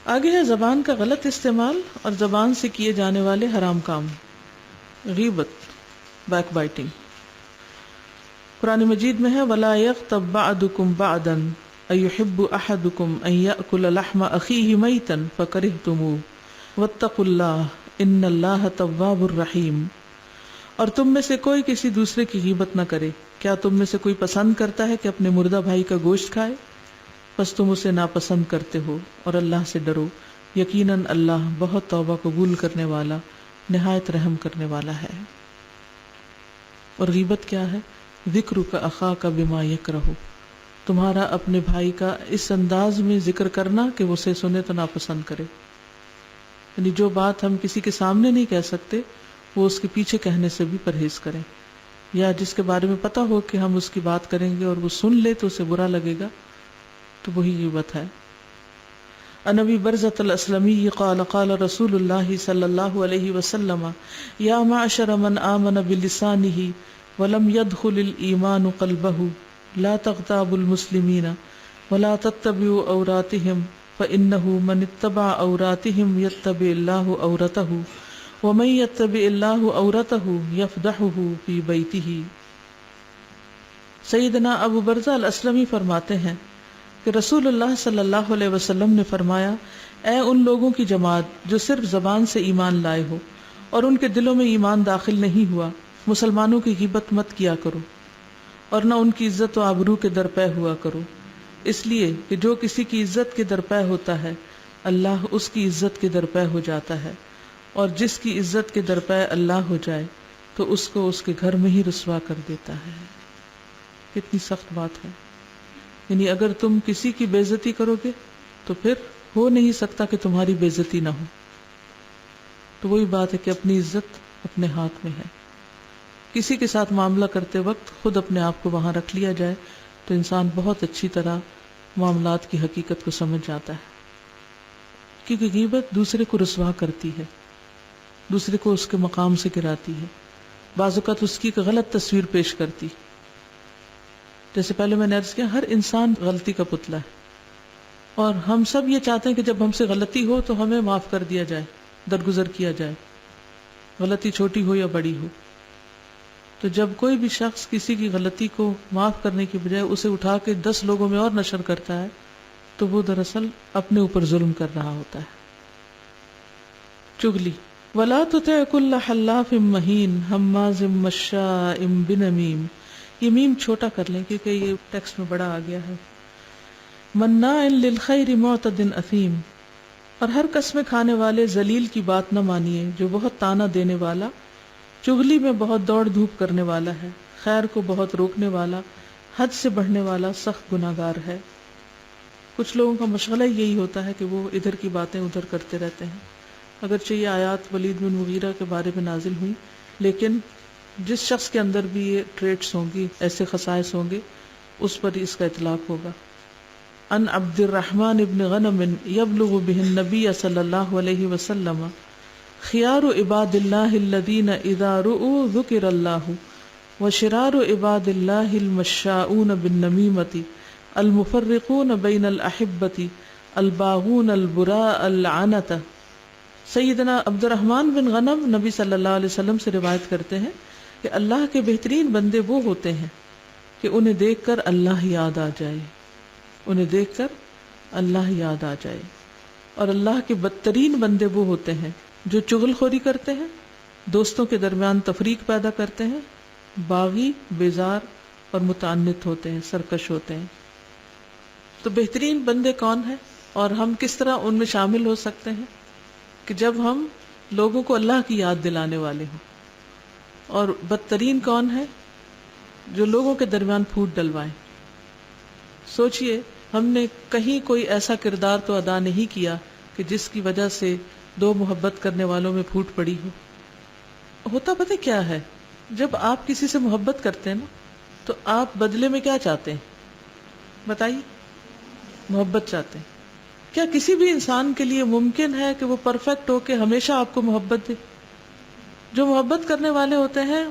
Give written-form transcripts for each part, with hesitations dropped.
آگے ہے زبان کا غلط استعمال اور زبان سے کیے جانے والے حرام کام. غیبت، بیک بائٹنگ. قرآن مجید میں ہے وَلَا يَغْتَبْ بَعْضُكُمْ بَعْضًا أَيُحِبُّ أَحَدُكُمْ أَن يَأْكُلَ لَحْمَ أَخِيهِ مَيْتًا فَكَرِهْتُمُوهُ وَاتَّقُوا اللَّهَ إِنَّ اللَّهَ تَوَّابٌ رَحِيمٌ. اور تم میں سے کوئی کسی دوسرے کی غیبت نہ کرے. کیا تم میں سے کوئی پسند کرتا ہے کہ اپنے مردہ بھائی کا گوشت کھائے؟ بس تم اسے ناپسند کرتے ہو، اور اللہ سے ڈرو، یقیناً اللہ بہت توبہ قبول کرنے والا، نہایت رحم کرنے والا ہے. اور غیبت کیا ہے؟ ذکرک اخاک بما یکرہ، تمہارا اپنے بھائی کا اس انداز میں ذکر کرنا کہ وہ اسے سنے تو ناپسند کرے. یعنی جو بات ہم کسی کے سامنے نہیں کہہ سکتے وہ اس کے پیچھے کہنے سے بھی پرہیز کریں، یا جس کے بارے میں پتہ ہو کہ ہم اس کی بات کریں گے اور وہ سن لے تو اسے برا لگے گا، تو وہی غیبت ہے. عن ابی برزۃ الاسلمی قال قال رسول اللہ صلی اللہ علیہ وسلم یا معشر من آمن بلسانہ ولم يدخل الایمان قلبہ لا تغتابوا المسلمین ولا تتبعوا عوراتهم فإنه من اتبع عوراتهم يتبع الله عورته ومن يتبع الله عورته يفضحه في بيته. سیدنا ابو برزہ الاسلمی فرماتے ہیں کہ رسول اللہ صلی اللہ علیہ وسلم نے فرمایا، اے ان لوگوں کی جماعت جو صرف زبان سے ایمان لائے ہو اور ان کے دلوں میں ایمان داخل نہیں ہوا، مسلمانوں کی غیبت مت کیا کرو اور نہ ان کی عزت و آبرو کے درپے ہوا کرو، اس لیے کہ جو کسی کی عزت کے درپے ہوتا ہے اللہ اس کی عزت کے درپے ہو جاتا ہے، اور جس کی عزت کے درپے اللہ ہو جائے تو اس کو اس کے گھر میں ہی رسوا کر دیتا ہے. کتنی سخت بات ہے. یعنی اگر تم کسی کی بے عزتی کرو گے تو پھر ہو نہیں سکتا کہ تمہاری بے عزتی نہ ہو. تو وہی بات ہے کہ اپنی عزت اپنے ہاتھ میں ہے. کسی کے ساتھ معاملہ کرتے وقت خود اپنے آپ کو وہاں رکھ لیا جائے تو انسان بہت اچھی طرح معاملات کی حقیقت کو سمجھ جاتا ہے. کیونکہ غیبت دوسرے کو رسوا کرتی ہے، دوسرے کو اس کے مقام سے گراتی ہے، بعض اوقات اس کی ایک غلط تصویر پیش کرتی. جیسے پہلے میں نے عرض کیا، ہر انسان غلطی کا پتلا ہے، اور ہم سب یہ چاہتے ہیں کہ جب ہم سے غلطی ہو تو ہمیں معاف کر دیا جائے، درگزر کیا جائے، غلطی چھوٹی ہو یا بڑی ہو. تو جب کوئی بھی شخص کسی کی غلطی کو معاف کرنے کی بجائے اسے اٹھا کے 10 لوگوں میں اور نشر کرتا ہے تو وہ دراصل اپنے اوپر ظلم کر رہا ہوتا ہے. چغلی. وَلَا تُطِعْ كُلَّ حَلَّافٍ مَّهِينٍ هَمَّازٍ مَّشَّاءٍ بِنَمِيمٍ. یہ میم چھوٹا کر لیں کیونکہ یہ ٹیکسٹ میں بڑا آ گیا ہے. مناع للخیر معتد اثیم. اور ہر قسم کھانے والے ذلیل کی بات نہ مانیے جو بہت تانا دینے والا، چغلی میں بہت دوڑ دھوپ کرنے والا ہے، خیر کو بہت روکنے والا، حد سے بڑھنے والا، سخت گناہگار ہے. کچھ لوگوں کا مشغلہ یہی ہوتا ہے کہ وہ ادھر کی باتیں ادھر کرتے رہتے ہیں. اگرچہ یہ آیات ولید بن مغیرہ کے بارے میں نازل ہوئی، لیکن جس شخص کے اندر بھی یہ ٹریٹس ہوں گی، ایسے خصائص ہوں گے، اس پر اس کا اطلاق ہوگا. عن عبد الرحمن بن غنم یبلغ به النبی صلی اللہ علیہ وسلم خیار عباد اللہ الذین اذا رؤوا ذکر اللہ وشرار عباد اللہ المشاؤون بالنمیمۃ المفرقون بین الاحبۃ الباغون البراء العنۃ. سیدنا عبد الرحمن بن غنم نبی صلی اللہ علیہ وسلم سے روایت کرتے ہیں کہ اللہ کے بہترین بندے وہ ہوتے ہیں کہ انہیں دیکھ کر اللہ یاد آ جائے، انہیں دیکھ کر اللہ یاد آ جائے. اور اللہ کے بدترین بندے وہ ہوتے ہیں جو چغل خوری کرتے ہیں، دوستوں کے درمیان تفریق پیدا کرتے ہیں، باغی، بیزار اور متعنت ہوتے ہیں، سرکش ہوتے ہیں. تو بہترین بندے کون ہیں اور ہم کس طرح ان میں شامل ہو سکتے ہیں؟ کہ جب ہم لوگوں کو اللہ کی یاد دلانے والے ہوں. اور بدترین کون ہے؟ جو لوگوں کے درمیان پھوٹ ڈلوائیں. سوچئے ہم نے کہیں کوئی ایسا کردار تو ادا نہیں کیا کہ جس کی وجہ سے دو محبت کرنے والوں میں پھوٹ پڑی ہو. ہوتا پتہ کیا ہے، جب آپ کسی سے محبت کرتے ہیں نا تو آپ بدلے میں کیا چاہتے ہیں؟ بتائیے. محبت چاہتے ہیں. کیا کسی بھی انسان کے لیے ممکن ہے کہ وہ پرفیکٹ ہو کے ہمیشہ آپ کو محبت دے؟ جو محبت کرنے والے ہوتے ہیں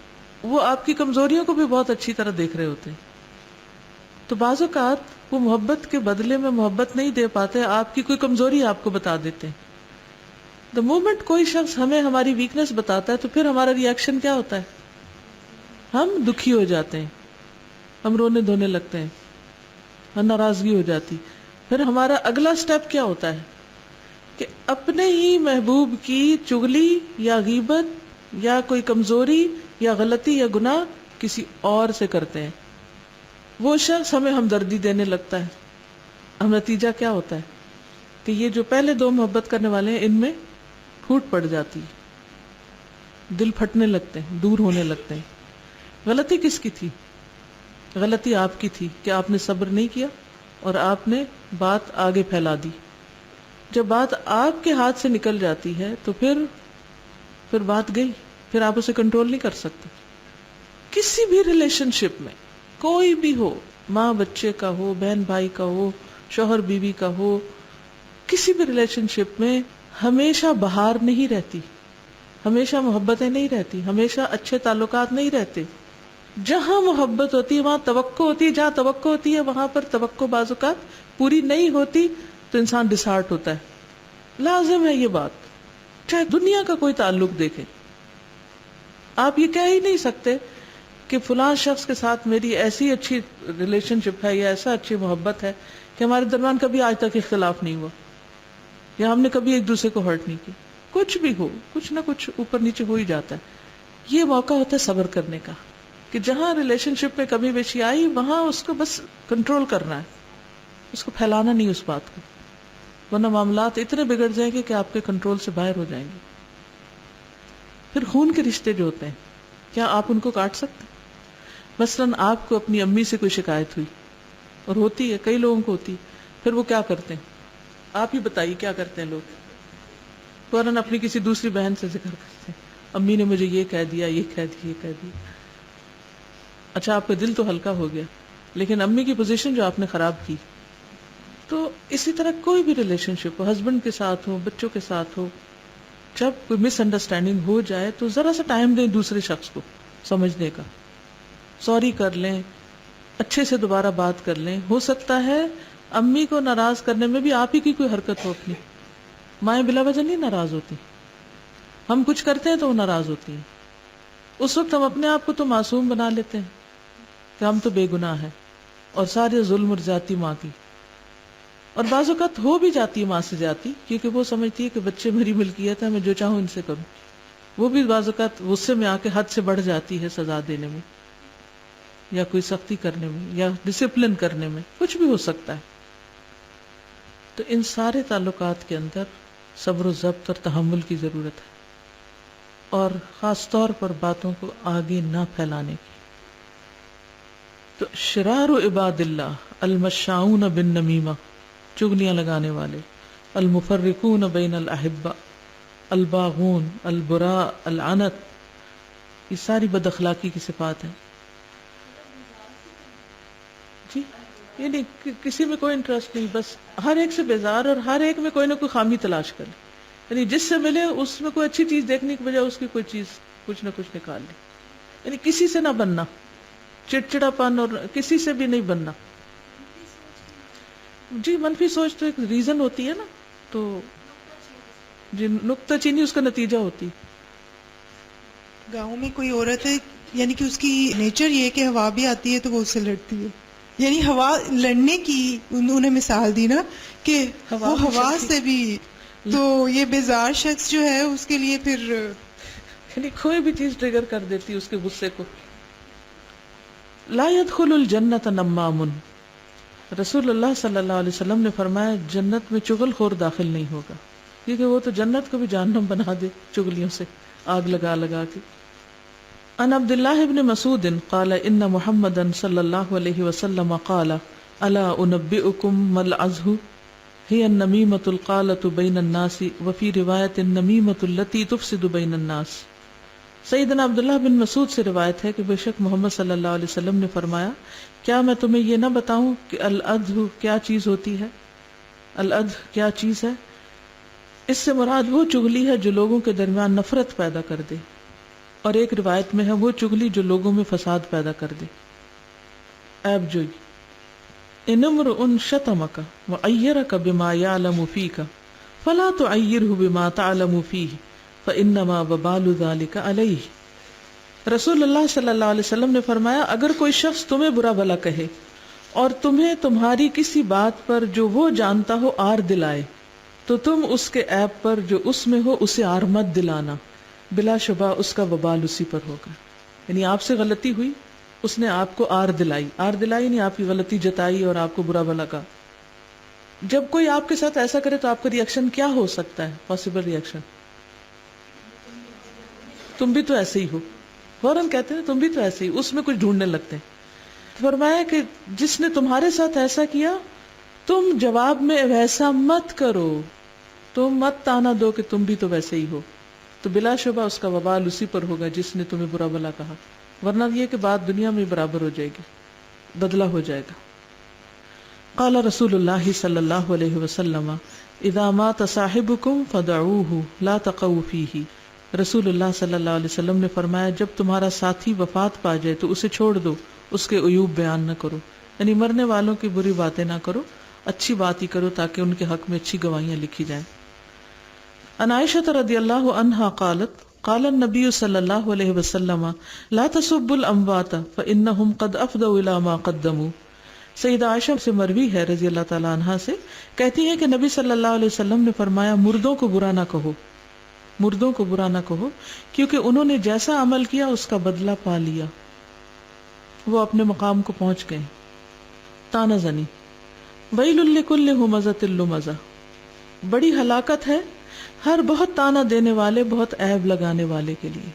وہ آپ کی کمزوریوں کو بھی بہت اچھی طرح دیکھ رہے ہوتے ہیں. تو بعض اوقات وہ محبت کے بدلے میں محبت نہیں دے پاتے، آپ کی کوئی کمزوری آپ کو بتا دیتے ہیں. دا مومنٹ کوئی شخص ہمیں ہماری ویکنس بتاتا ہے تو پھر ہمارا ریئیکشن کیا ہوتا ہے؟ ہم دکھی ہو جاتے ہیں، ہم رونے دھونے لگتے ہیں، ہم ناراضگی ہو جاتی. پھر ہمارا اگلا سٹیپ کیا ہوتا ہے کہ اپنے ہی محبوب کی چغلی یا غیبت یا کوئی کمزوری یا غلطی یا گناہ کسی اور سے کرتے ہیں. وہ شخص ہمیں ہمدردی دینے لگتا ہے. اب نتیجہ کیا ہوتا ہے کہ یہ جو پہلے دو محبت کرنے والے ہیں ان میں پھوٹ پڑ جاتی، دل پھٹنے لگتے ہیں، دور ہونے لگتے ہیں. غلطی کس کی تھی؟ غلطی آپ کی تھی کہ آپ نے صبر نہیں کیا اور آپ نے بات آگے پھیلا دی. جب بات آپ کے ہاتھ سے نکل جاتی ہے تو پھر بات گئی، پھر آپ اسے کنٹرول نہیں کر سکتے. کسی بھی ریلیشن شپ میں کوئی بھی ہو، ماں بچے کا ہو، بہن بھائی کا ہو، شوہر بیوی کا ہو، کسی بھی ریلیشن شپ میں ہمیشہ بہار نہیں رہتی، ہمیشہ محبتیں نہیں رہتی، ہمیشہ اچھے تعلقات نہیں رہتے. جہاں محبت ہوتی ہے وہاں توقع ہوتی ہے، جہاں توقع ہوتی ہے وہاں پر توقع بعض اوقات پوری نہیں ہوتی تو انسان ڈسہارٹ ہوتا ہے. لازم ہے یہ بات، چاہے دنیا کا کوئی تعلق دیکھیں. آپ یہ کہہ ہی نہیں سکتے کہ فلاں شخص کے ساتھ میری ایسی اچھی ریلیشن شپ ہے یا ایسا اچھی محبت ہے کہ ہمارے درمیان کبھی آج تک اختلاف نہیں ہوا یا ہم نے کبھی ایک دوسرے کو ہرٹ نہیں کی. کچھ بھی ہو، کچھ نہ کچھ اوپر نیچے ہو ہی جاتا ہے. یہ موقع ہوتا ہے صبر کرنے کا کہ جہاں ریلیشن شپ میں کمی بیشی آئی وہاں اس کو بس کنٹرول کرنا ہے، اس کو پھیلانا نہیں اس بات کو، ورنہ معاملات اتنے بگڑ جائیں گے کہ آپ کے کنٹرول سے باہر ہو جائیں گے. پھر خون کے رشتے جو ہوتے ہیں کیا آپ ان کو کاٹ سکتے؟ مثلاً آپ کو اپنی امی سے کوئی شکایت ہوئی، اور ہوتی ہے کئی لوگوں کو ہوتی، پھر وہ کیا کرتے ہیں؟ آپ ہی بتائیے کیا کرتے ہیں لوگ؟ فوراً اپنی کسی دوسری بہن سے ذکر کرتے ہیں، امی نے مجھے یہ کہہ دیا، یہ کہہ دیا، یہ کہہ دیا. اچھا آپ کا دل تو ہلکا ہو گیا، لیکن امی کی پوزیشن جو آپ نے خراب کی. تو اسی طرح کوئی بھی ریلیشن شپ ہو، ہسبینڈ کے ساتھ ہو، بچوں کے ساتھ ہو، جب کوئی مس انڈرسٹینڈنگ ہو جائے تو ذرا سا ٹائم دیں دوسرے شخص کو سمجھنے کا، سوری کر لیں، اچھے سے دوبارہ بات کر لیں. ہو سکتا ہے امی کو ناراض کرنے میں بھی آپ ہی کی کوئی حرکت ہو اپنی. مائیں بلا وجہ نہیں ناراض ہوتی، ہم کچھ کرتے ہیں تو وہ ناراض ہوتی ہیں. اس وقت ہم اپنے آپ کو تو معصوم بنا لیتے ہیں کہ ہم تو بے گناہ ہیں اور سارے ظلم اور زیادتی ماں کی. اور بعض اوقات ہو بھی جاتی ہے ماں سے زیادتی، کیونکہ وہ سمجھتی ہے کہ بچے میری ملکیت ہے، میں جو چاہوں ان سے کروں. وہ بھی بعض اوقات غصے میں آ کے حد سے بڑھ جاتی ہے سزا دینے میں یا کوئی سختی کرنے میں یا ڈسپلن کرنے میں، کچھ بھی ہو سکتا ہے. تو ان سارے تعلقات کے اندر صبر و ضبط اور تحمل کی ضرورت ہے، اور خاص طور پر باتوں کو آگے نہ پھیلانے کی. تو شرار عباد اللہ المشاؤن بالنمیمہ، چگلیاں لگانے والے، المفرقون بین الاحبہ، الباغون، البراء، العنت، یہ ساری بد اخلاقی کی صفات ہیں. جی یعنی کسی میں کوئی انٹرسٹ نہیں، بس ہر ایک سے بیزار اور ہر ایک میں کوئی نہ کوئی خامی تلاش کرے. یعنی جس سے ملے اس میں کوئی اچھی چیز دیکھنے کی بجائے اس کی کوئی چیز کچھ نہ کچھ نکال لے. یعنی کسی سے نہ بننا، چڑچڑا پن اور کسی سے بھی نہیں بننا. جی منفی سوچ تو ایک ریزن ہوتی ہے نا، تو جی نکتہ چینی اس کا نتیجہ ہوتی. گاؤں میں کوئی عورت ہے، یعنی کہ اس کی نیچر یہ ہے کہ ہوا بھی آتی ہے تو وہ اس سے لڑتی ہے. یعنی ہوا لڑنے کی انہوں نے مثال دی نا کہ وہ ہوا سے بھی، تو یہ بیزار شخص جو ہے اس کے لیے پھر یعنی کوئی بھی چیز ٹریگر کر دیتی اس کے غصے کو. لا يدخل الجنت نمام، رسول اللہ صلی اللہ علیہ وسلم نے فرمایا جنت میں چغل خور داخل نہیں ہوگا، کیونکہ وہ تو جنت کو بھی جہنم بنا دے چغلیوں سے آگ لگا لگا کے. ان عبد اللہ ابن مسعود قال ان محمدا صلی اللہ علیہ وسلم قال الا انبئکم ما العزہ هي النميمة القالة بين الناس وفي روایت النميمة التي تفسد بين الناس. سیدنا عبداللہ بن مسعود سے روایت ہے کہ بے شک محمد صلی اللہ علیہ وسلم نے فرمایا کیا میں تمہیں یہ نہ بتاؤں کہ العدھ کیا چیز ہوتی ہے؟ العدھ کیا چیز ہے؟ اس سے مراد وہ چغلی ہے جو لوگوں کے درمیان نفرت پیدا کر دے، اور ایک روایت میں ہے وہ چغلی جو لوگوں میں فساد پیدا کر دے، عیب جوئی. ان امرؤ شتمک وعیرک بما یعلم فیک فلا تعیرہ بما تعلم فیہ فانما وبال ذلک علیہ۔ رسول اللہ صلی اللہ علیہ وسلم نے فرمایا اگر کوئی شخص تمہیں برا بھلا کہے اور تمہیں تمہاری کسی بات پر جو وہ جانتا ہو آر دلائے تو تم اس کے عیب پر جو اس میں ہو اسے آر مت دلانا، بلا شبہ اس کا وبال اسی پر ہوگا۔ یعنی آپ سے غلطی ہوئی، اس نے آپ کو آر دلائی نہیں، آپ کی غلطی جتائی اور آپ کو برا بھلا کہا۔ جب کوئی آپ کے ساتھ ایسا کرے تو آپ کا ریئیکشن کیا ہو سکتا ہے؟ پاسبل ریئیکشن تم بھی تو ایسے ہی ہو، فوراً کہتے ہیں تم بھی تو ایسے ہی، اس میں کچھ ڈھونڈنے لگتے ہیں۔ فرمایا کہ جس نے تمہارے ساتھ ایسا کیا تم جواب میں ویسا مت کرو، تم مت تانا دو کہ تم بھی تو ویسے ہی ہو، تو بلا شبہ اس کا وبال اسی پر ہوگا جس نے تمہیں برا بھلا کہا، ورنہ یہ کہ بات دنیا میں برابر ہو جائے گی، بدلہ ہو جائے گا۔ قال رسول اللہ صلی اللہ علیہ وسلم اذا مات صاحبکم فدعوہ لا تقوا فیہ۔ رسول اللہ صلی اللہ علیہ وسلم نے فرمایا جب تمہارا ساتھی وفات پا جائے تو اسے چھوڑ دو، اس کے عیوب بیان نہ کرو، یعنی مرنے والوں کی بری باتیں نہ کرو، اچھی بات ہی کرو تاکہ ان کے حق میں اچھی گواہیاں لکھی جائیں۔ عن عائشہ رضی اللہ عنہا قالت قال النبی صلی اللہ علیہ وسلم لا تسبوا الاموات فانہم قد افضوا الی ما قدموا۔ سیدہ عائشہ سے مروی ہے رضی اللہ تعالی عنہا سے، کہتی ہیں کہ نبی صلی اللہ علیہ وسلم نے فرمایا مردوں کو برا نہ کہو، مردوں کو برا نہ کہو کیونکہ انہوں نے جیسا عمل کیا اس کا بدلہ پا لیا، وہ اپنے مقام کو پہنچ گئے۔ تانا زنی ویل لکل ہمزۃ لمزہ، بڑی ہلاکت ہے ہر بہت تانا دینے والے، بہت عیب لگانے والے کے لیے۔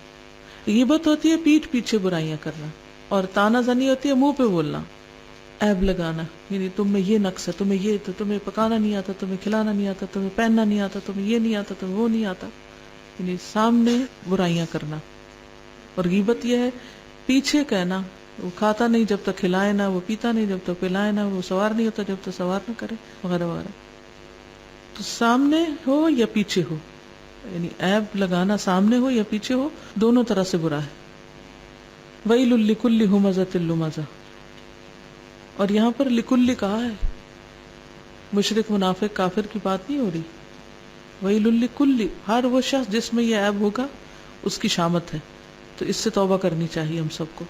غیبت ہوتی ہے پیٹھ پیچھے برائیاں کرنا، اور تانا زنی ہوتی ہے منہ پہ بولنا، عیب لگانا، یعنی تم میں یہ نقص ہے، تمہیں یہ تو، تمہیں پکانا نہیں آتا، تمہیں کھلانا نہیں آتا، تمہیں پہننا نہیں آتا، تمہیں یہ نہیں آتا، تمہیں وہ نہیں آتا، یعنی سامنے برائیاں کرنا۔ اور غیبت یہ ہے پیچھے کہنا، وہ کھاتا نہیں جب تک کھلائے نہ، وہ پیتا نہیں جب تک پلائے نہ، وہ سوار نہیں ہوتا جب تک سوار نہ کرے، وغیرہ وغیرہ۔ تو سامنے ہو یا پیچھے ہو، یعنی عیب لگانا سامنے ہو یا پیچھے ہو، دونوں طرح سے برا ہے۔ ویل لکل ہمزۃ لمزہ، اور یہاں پر لکل کہا ہے، مشرک منافق کافر کی بات نہیں ہو رہی۔ ویل لکل، ہر وہ شخص جس میں یہ عیب ہوگا اس کی شامت ہے، تو اس سے توبہ کرنی چاہیے ہم سب کو۔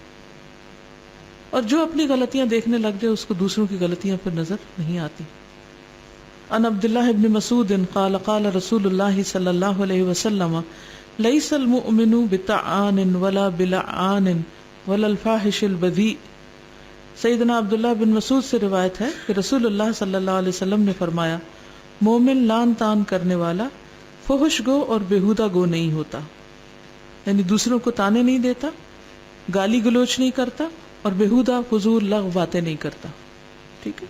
اور جو اپنی غلطیاں دیکھنے لگ جائے اس کو دوسروں کی غلطیاں پھر نظر نہیں آتی۔ ان عبداللہ ابن مسعود قال قال رسول اللہ صلی اللہ علیہ وسلم لیس المؤمن بطعان ولا بلعان ولا الفاحش البذیء۔ سیدنا عبداللہ بن مسعود سے روایت ہے کہ رسول اللہ صلی اللہ علیہ وسلم نے فرمایا مومن لان تان کرنے والا، فحش گو اور بےہودہ گو نہیں ہوتا، یعنی دوسروں کو تانے نہیں دیتا، گالی گلوچ نہیں کرتا، اور بےہودہ فضول لغو باتیں نہیں کرتا۔ ٹھیک ہے،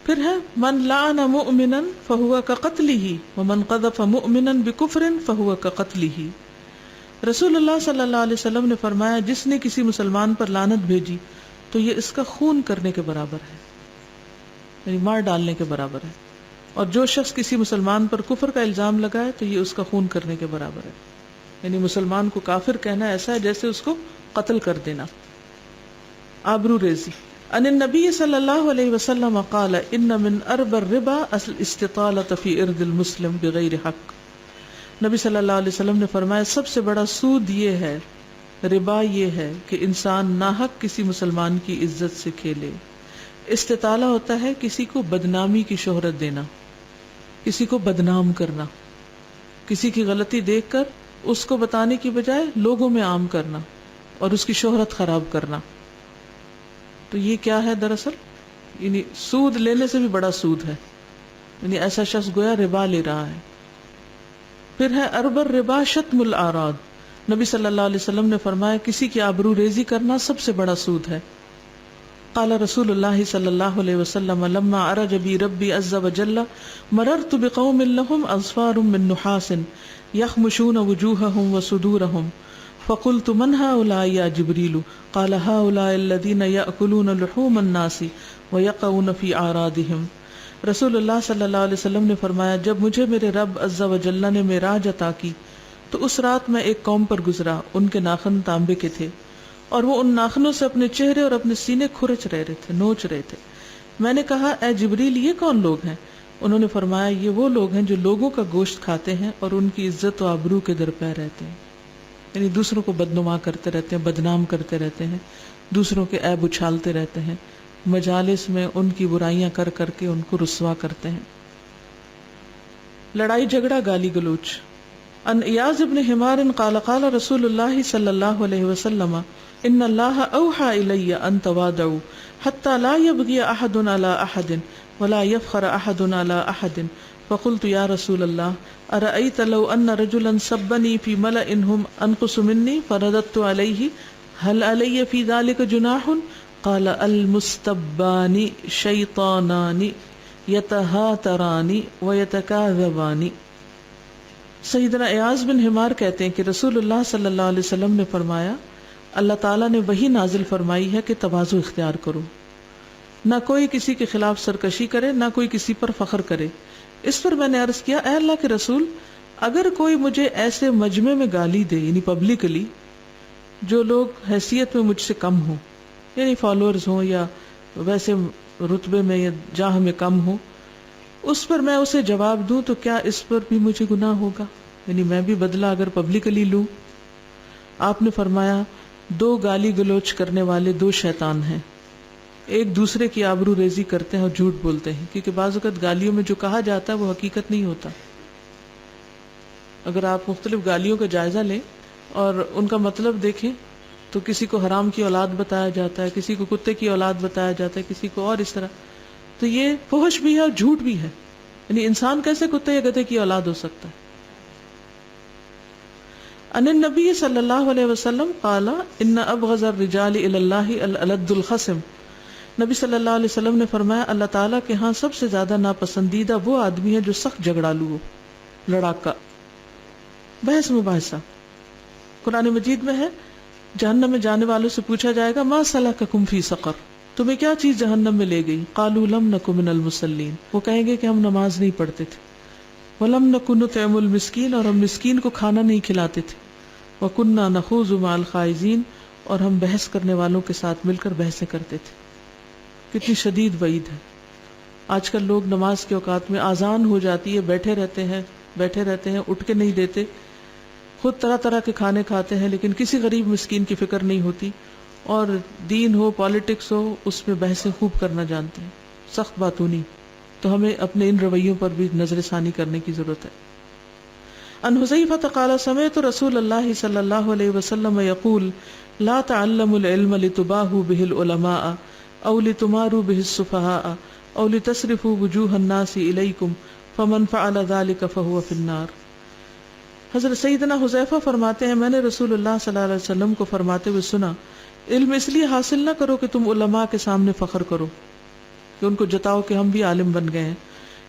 پھر ہے من لعن مؤمنا فہو کقتلہ ومن قذف مؤمنا بکفر فہو قتلہ۔ رسول اللہ صلی اللہ علیہ وسلم نے فرمایا جس نے کسی مسلمان پر لعنت بھیجی تو یہ اس کا خون کرنے کے برابر ہے، یعنی مار ڈالنے کے برابر ہے، اور جو شخص کسی مسلمان پر کفر کا الزام لگائے تو یہ اس کا خون کرنے کے برابر ہے، یعنی مسلمان کو کافر کہنا ایسا ہے جیسے اس کو قتل کر دینا۔ آبرو ریزی۔ ان النبی صلی اللہ علیہ وسلم قال ان من ارب الربا الاستطالة فی ارض المسلم بغیر حق۔ نبی صلی اللہ علیہ وسلم نے فرمایا سب سے بڑا سود یہ ہے، ربا یہ ہے کہ انسان ناحق کسی مسلمان کی عزت سے کھیلے۔ استطالہ ہوتا ہے کسی کو بدنامی کی شہرت دینا، کسی کو بدنام کرنا، کسی کی غلطی دیکھ کر اس کو بتانے کی بجائے لوگوں میں عام کرنا اور اس کی شہرت خراب کرنا۔ تو یہ کیا ہے دراصل؟ یعنی سود لینے سے بھی بڑا سود ہے، یعنی ایسا شخص گویا ربا لے رہا ہے۔ پھر ہے ارب الربا شتم الاعراض۔ نبی صلی اللہ علیہ وسلم نے فرمایا کسی کی آبرو ریزی کرنا سب سے بڑا سود ہے۔ قال رسول اللہ صلی اللہ علیہ وسلم لما عرج بی ربی عز وجل مررت بقوم لهم اظفار من نحاس يخمشون وجوههم وصدورهم فقلت من هؤلاء يا جبريل قال هؤلاء الذين يأكلون لحوم الناس ويقعون في اعراضهم۔ رسول اللہ صلی اللہ علیہ وسلم نے فرمایا جب مجھے میرے رب عز وجل نے معراج عطا کی تو اس رات میں ایک قوم پر گزرا، ان کے ناخن تانبے کے تھے اور وہ ان ناخنوں سے اپنے چہرے اور اپنے سینے کھرچ رہے تھے، نوچ رہے تھے، میں نے کہا اے جبریل یہ کون لوگ ہیں؟ انہوں نے فرمایا یہ وہ لوگ ہیں جو لوگوں کا گوشت کھاتے ہیں اور ان کی عزت و آبرو کے درپے رہتے ہیں، یعنی دوسروں کو بدنما کرتے رہتے ہیں، بدنام کرتے رہتے ہیں، دوسروں کے عیب اچھالتے رہتے ہیں، مجالس میں ان کی برائیاں کر کر کے ان کو رسوا کرتے ہیں۔ لڑائی جھگڑا گالی گلوچ۔ ان ایاز ابن حمار قال قال رسول اللہ صلی اللہ علیہ وسلم ان اللہ اوحى الی ان توادعوا حتى لا يبغي احد على احد ولا يفخر احد على احد فقلت یا رسول اللہ ارأيت لو ان رجلا سبني في ملأ هم انقص مني فرددت عليه هل علي في ذلك جناح؟ قال المستبان شیطانان یتہاتران ویتکاذبان۔ سیدنا ایاز بن حمار کہتے ہیں کہ رسول اللہ صلی اللہ علیہ وسلم نے فرمایا اللہ تعالیٰ نے وحی نازل فرمائی ہے کہ تواضع اختیار کرو، نہ کوئی کسی کے خلاف سرکشی کرے، نہ کوئی کسی پر فخر کرے۔ اس پر میں نے عرض کیا اے اللہ کے رسول، اگر کوئی مجھے ایسے مجمع میں گالی دے، یعنی پبلکلی، جو لوگ حیثیت میں مجھ سے کم ہوں، یعنی فالوورز ہوں یا ویسے رتبے میں یا جاہ میں کم ہوں، اس پر میں اسے جواب دوں تو کیا اس پر بھی مجھے گناہ ہوگا؟ یعنی میں بھی بدلہ اگر پبلکلی لوں؟ آپ نے فرمایا دو گالی گلوچ کرنے والے دو شیطان ہیں، ایک دوسرے کی آبرو ریزی کرتے ہیں اور جھوٹ بولتے ہیں، کیونکہ بعض اوقات گالیوں میں جو کہا جاتا ہے وہ حقیقت نہیں ہوتا۔ اگر آپ مختلف گالیوں کا جائزہ لیں اور ان کا مطلب دیکھیں تو کسی کو حرام کی اولاد بتایا جاتا ہے، کسی کو کتے کی اولاد بتایا جاتا ہے، کسی کو اور اس طرح، تو یہ فحش بھی ہے اور جھوٹ بھی ہے۔ یعنی انسان کیسے کتے یا گدھے کی اولاد ہو سکتا ہے؟ ان النبی صلی اللہ علیہ وسلم قال ان ابغض الرجال الی اللہ الالد الخصم۔ نبی صلی اللہ علیہ وسلم نے فرمایا اللہ تعالیٰ کے ہاں سب سے زیادہ ناپسندیدہ وہ آدمی ہے جو سخت جھگڑالو ہو، لڑاکا، بحث مباحثہ۔ قرآن مجید میں ہے جہنم میں جانے والوں سے پوچھا جائے گا ما سلککم فی سقر، تمہیں کیا چیز جہنم میں لے گئی؟ قالوا لم نک من المصلین، وہ کہیں گے کہ ہم نماز نہیں پڑھتے تھے، ولم نک نطعم المسکین، اور ہم مسکین کو کھانا نہیں کھلاتے تھے، وکننا نخوض مع الخائضین، اور ہم بحث کرنے والوں کے ساتھ مل کر بحثیں کرتے تھے۔ کتنی شدید وعید ہے۔ آج کل لوگ نماز کے اوقات میں آذان ہو جاتی ہے بیٹھے رہتے ہیں، اٹھ کے نہیں دیتے، خود طرح طرح کے کھانے کھاتے ہیں، لیکن کسی غریب مسکین کی فکر نہیں ہوتی، اور دین ہو، پالیٹکس ہو، اس میں بحثیں خوب کرنا جانتے ہیں، سخت باتونی۔ تو ہمیں اپنے ان رویوں پر بھی نظر ثانی کرنے کی ضرورت ہے۔ ان حذیفہ قال سمعت رسول اللہ صلی اللہ علیہ وسلم یقول لا تعلموا العلم لتباہوا به العلماء او لتماروا به السفہاء او لتصرفوا وجوہ الناس الیکم فمن فعل ذلك فهو في النار۔ حضرت سیدنا حذیفہ فرماتے ہیں میں نے رسول اللہ صلی اللہ علیہ وسلم کو فرماتے ہوئے سنا علم اس لیے حاصل نہ کرو کہ تم علماء کے سامنے فخر کرو، کہ ان کو جتاؤ کہ ہم بھی عالم بن گئے ہیں،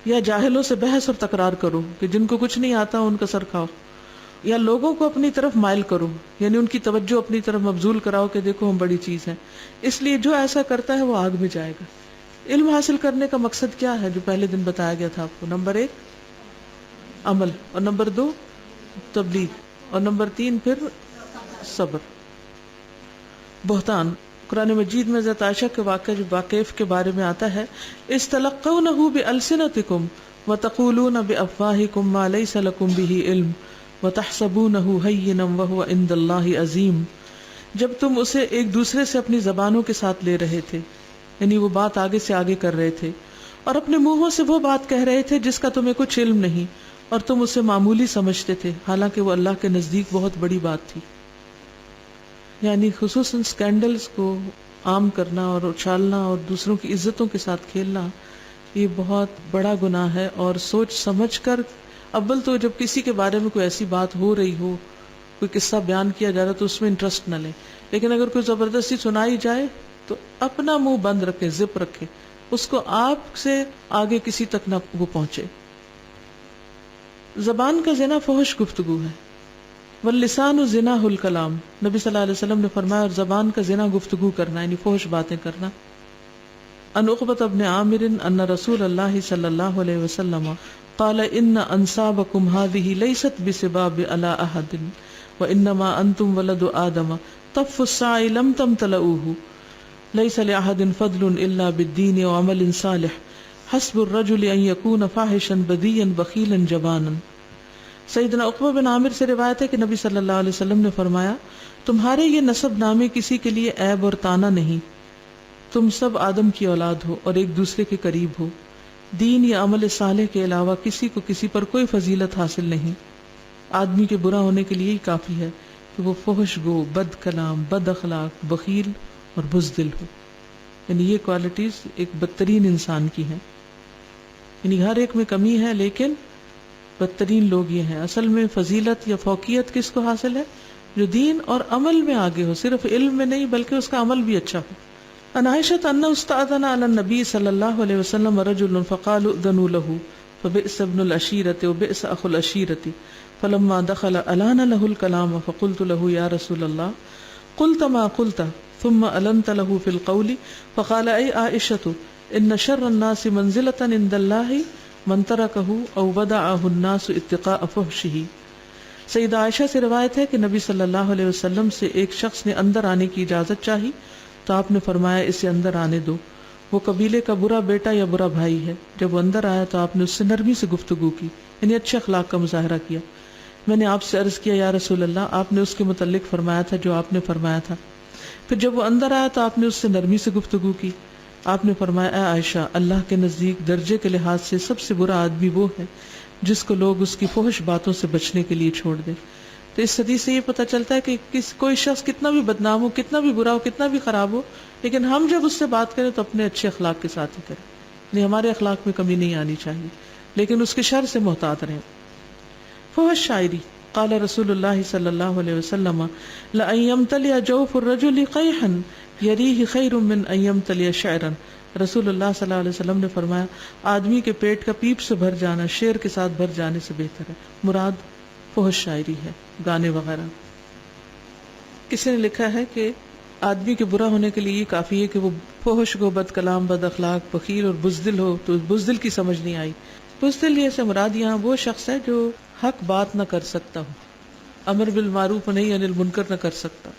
یا جاہلوں سے بحث اور تکرار کرو کہ جن کو کچھ نہیں آتا ان کا سر کھاؤ، یا لوگوں کو اپنی طرف مائل کرو، یعنی ان کی توجہ اپنی طرف مبذول کراؤ کہ دیکھو ہم بڑی چیز ہیں۔ اس لیے جو ایسا کرتا ہے وہ آگ میں جائے گا۔ علم حاصل کرنے کا مقصد کیا ہے جو پہلے دن بتایا گیا تھا آپ کو؟ نمبر 1 عمل، اور نمبر 2 تبلیغ، اور نمبر 3 پھر صبر۔ بہتان، قرآن مجید میں حضرت عائشہ کے واقعہ جو واقف کے بارے میں آتا ہے استلقونہ بألسنتکم وتقولون بأفواہکم ما لیس لکم بہ علم وتحسبونہ ہینا وہو عند اللہ عظیم۔ جب تم اسے ایک دوسرے سے اپنی زبانوں کے ساتھ لے رہے تھے، یعنی وہ بات آگے سے آگے کر رہے تھے، اور اپنے منہوں سے وہ بات کہہ رہے تھے جس کا تمہیں کچھ علم نہیں، اور تم اسے معمولی سمجھتے تھے، حالانکہ وہ اللہ کے نزدیک بہت بڑی بات تھی۔ یعنی خصوصاً سکینڈلز کو عام کرنا اور اچھالنا اور دوسروں کی عزتوں کے ساتھ کھیلنا یہ بہت بڑا گناہ ہے، اور سوچ سمجھ کر اول تو جب کسی کے بارے میں کوئی ایسی بات ہو رہی ہو، کوئی قصہ بیان کیا جا رہا تو اس میں انٹرسٹ نہ لیں، لیکن اگر کوئی زبردستی سنائی جائے تو اپنا منہ بند رکھے، زپ رکھے، اس کو آپ سے آگے کسی تک نہ وہ پہنچے۔ زبان کا زنا فحش گفتگو ہے، واللسان زناہ الکلام، نبی صلی اللہ علیہ وسلم نے فرمایا، اور زبان کا زنا گفتگو کرنا، یعنی فحش باتیں کرنا۔ ان عقبۃ بن عامر ان رسول اللہ صلی اللہ علیہ وسلم قال ان انسابکم هذه ليست بسباب على احد وانما انتم ولد آدم طف الساع لم تمتلؤوه ليس لأحد فضل إلا بالدين وعمل صالح حسب الرجل أن يكون فاحشا بديا بخيلا جبانا. سیدنا عقبہ بن عامر سے روایت ہے کہ نبی صلی اللہ علیہ وسلم نے فرمایا تمہارے یہ نسب نامے کسی کے لیے عیب اور تانا نہیں، تم سب آدم کی اولاد ہو اور ایک دوسرے کے قریب ہو، دین یا عمل صالح کے علاوہ کسی کو کسی پر کوئی فضیلت حاصل نہیں. آدمی کے برا ہونے کے لیے ہی کافی ہے کہ وہ فحش گو، بد کلام، بد اخلاق، بخیل اور بزدل ہو. یعنی یہ کوالٹیز ایک بدترین انسان کی ہیں. یعنی ہر ایک میں کمی ہے لیکن بدترین لوگ یہ ہیں. اصل میں فضیلت یا فوقیت کس کو حاصل ہے؟ جو دین اور عمل میں آگے ہو، صرف علم میں نہیں بلکہ اس کا عمل بھی اچھا ہو. عن عائشة أن استأذن على النبي صلى الله عليه وسلم رجل فقالوا ائذنوا له فبئس ابن العشيرة وبئس أخو العشيرة فلما دخل ألان له الكلام فقلت له يا رسول الله قلت ما قلت ثم ألنت له في القول فقال أي عائشة إن شر الناس منزلة عند الله من تركه أو بدعه الناس اتقاء فحشه. سیدہ عائشہ سے روایت ہے کہ نبی صلی اللہ علیہ وسلم سے ایک شخص نے اندر آنے کی اجازت چاہی تو آپ نے فرمایا اسے اندر آنے دو، وہ قبیلے کا برا بیٹا یا برا بھائی ہے. جب وہ اندر آیا تو آپ نے اس سے نرمی سے گفتگو کی، یعنی اچھے اخلاق کا مظاہرہ کیا. میں نے آپ سے عرض کیا یا رسول اللہ، آپ نے اس کے متعلق فرمایا تھا جو آپ نے فرمایا تھا. پھر جب وہ اندر آیا تو آپ نے اس سے نرمی سے گفتگو کی. آپ نے فرمایا اے عائشہ، اللہ کے نزدیک درجے کے لحاظ سے سب سے برا آدمی وہ ہے جس کو لوگ اس کی فحش باتوں سے بچنے کے لیے چھوڑ دیں. تو اس حدیث سے یہ پتہ چلتا ہے کہ کوئی شخص کتنا بھی بدنام ہو، کتنا بھی برا ہو، کتنا بھی خراب ہو، لیکن ہم جب اس سے بات کریں تو اپنے اچھے اخلاق کے ساتھ ہی کریں. یعنی ہمارے اخلاق میں کمی نہیں آنی چاہیے، لیکن اس کے شر سے محتاط رہیں. فحش شاعری. قال رسول اللہ صلی اللہ علیہ وسلم لأن يمتلئ جوف الرجل قیحا یریہ خیر من ان يمتلئ شعرا. رسول اللہ صلی اللہ علیہ وسلم نے فرمایا آدمی کے پیٹ کا پیپ سے بھر جانا شعر کے ساتھ بھر جانے سے بہتر ہے. مراد فحش شاعری ہے، گانے وغیرہ. کسی نے لکھا ہے کہ آدمی کے برا ہونے کے لیے یہ کافی ہے کہ وہ فحش گو، بد کلام، بد اخلاق، بخیل اور بزدل ہو. تو بزدل کی سمجھ نہیں آئی. بزدل یہ سے مراد یہاں وہ شخص ہے جو حق بات نہ کر سکتا ہو، امر بالمعروف نہیں انل منکر نہ کر سکتا.